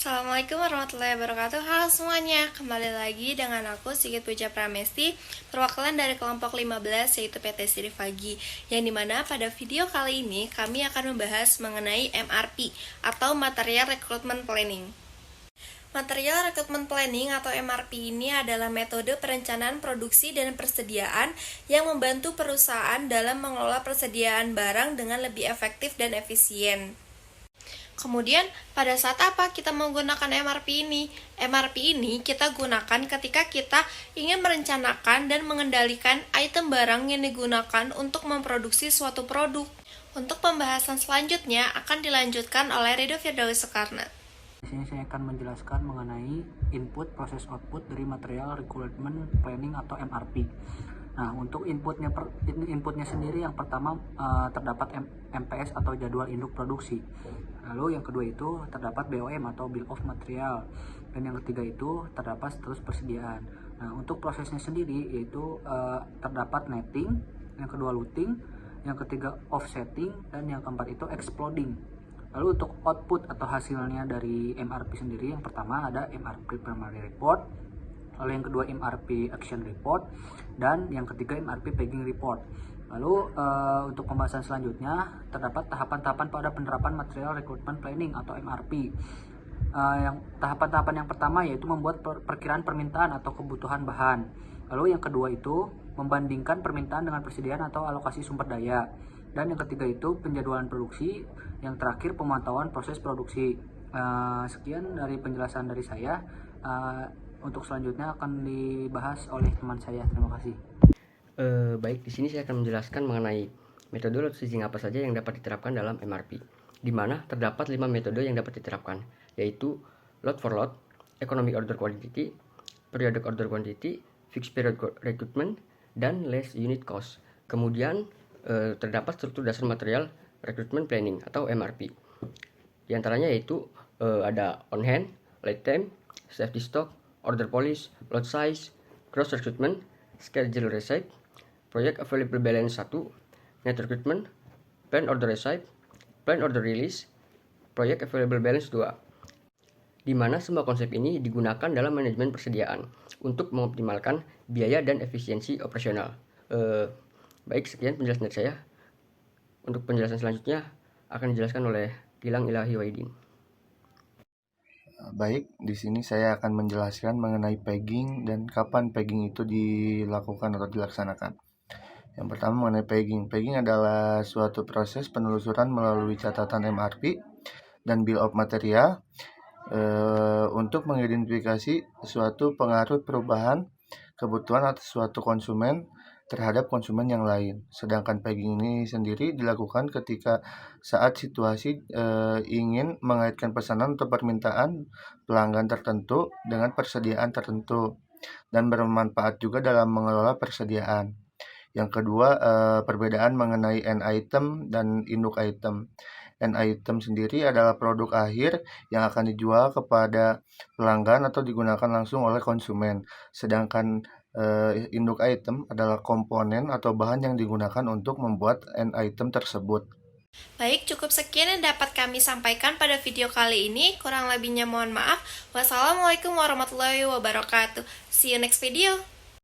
Assalamualaikum warahmatullahi wabarakatuh. Halo semuanya, kembali lagi dengan aku Sigit Puja Pramesti, perwakilan dari kelompok 15 yaitu PT Sirifagi. Yang dimana pada video kali ini kami akan membahas mengenai MRP atau Material Recruitment Planning. Material Recruitment Planning atau MRP ini adalah metode perencanaan produksi dan persediaan yang membantu perusahaan dalam mengelola persediaan barang dengan lebih efektif dan efisien. Kemudian, pada saat apa kita menggunakan MRP ini? MRP ini kita gunakan ketika kita ingin merencanakan dan mengendalikan item barang yang digunakan untuk memproduksi suatu produk. Untuk pembahasan selanjutnya akan dilanjutkan oleh Ridho Firdaus Soekarno. Di sini saya akan menjelaskan mengenai input, proses, output dari Material Recruitment Planning atau MRP. Nah, untuk inputnya sendiri yang pertama terdapat MPS atau jadwal induk produksi. Lalu yang kedua itu terdapat BOM atau Bill of Material. Dan yang ketiga itu terdapat status persediaan. Nah, untuk prosesnya sendiri yaitu terdapat netting, yang kedua looting, yang ketiga offsetting, dan yang keempat itu exploding. Lalu untuk output atau hasilnya dari MRP sendiri, yang pertama ada MRP Primary Report, lalu yang kedua MRP Action Report, dan yang ketiga MRP Pegging Report. Lalu untuk pembahasan selanjutnya terdapat tahapan-tahapan pada penerapan Material Recruitment Planning atau MRP. Yang tahapan-tahapan yang pertama yaitu membuat perkiraan permintaan atau kebutuhan bahan. Lalu yang kedua itu membandingkan permintaan dengan persediaan atau alokasi sumber daya. Dan yang ketiga itu penjadwalan produksi. Yang terakhir pemantauan proses produksi. Sekian dari penjelasan dari saya. Untuk selanjutnya akan dibahas oleh teman saya. Terima kasih. Baik, di sini saya akan menjelaskan mengenai metode load staging apa saja yang dapat diterapkan dalam MRP, di mana terdapat 5 metode yang dapat diterapkan, yaitu load for load, economic order quantity, periodic order quantity, fixed period recruitment, dan less unit cost. Kemudian terdapat struktur dasar material recruitment planning atau MRP. Di antaranya yaitu ada on hand, lead time, safety stock, order policy, lot size, cross recruitment, schedule receipt, project available balance 1, net recruitment, plan order receipt, plan order release, project available balance 2. Di mana semua konsep ini digunakan dalam manajemen persediaan untuk mengoptimalkan biaya dan efisiensi operasional. Baik, sekian penjelasan dari saya. Untuk penjelasan selanjutnya akan dijelaskan oleh Gilang Ilahi Waidin. Baik, di sini saya akan menjelaskan mengenai pegging dan kapan pegging itu dilakukan atau dilaksanakan. Yang pertama mengenai pegging. Pegging adalah suatu proses penelusuran melalui catatan MRP dan Bill of Material untuk mengidentifikasi suatu pengaruh perubahan kebutuhan atau suatu konsumen terhadap konsumen yang lain. Sedangkan pegging ini sendiri dilakukan ketika saat situasi ingin mengaitkan pesanan atau permintaan pelanggan tertentu dengan persediaan tertentu dan bermanfaat juga dalam mengelola persediaan. Yang kedua, perbedaan mengenai end item dan induk item. End item sendiri adalah produk akhir yang akan dijual kepada pelanggan atau digunakan langsung oleh konsumen. Sedangkan induk item adalah komponen atau bahan yang digunakan untuk membuat end item tersebut. Baik, cukup sekian yang dapat kami sampaikan pada video kali ini. Kurang lebihnya mohon maaf. Wassalamualaikum warahmatullahi wabarakatuh. See you next video.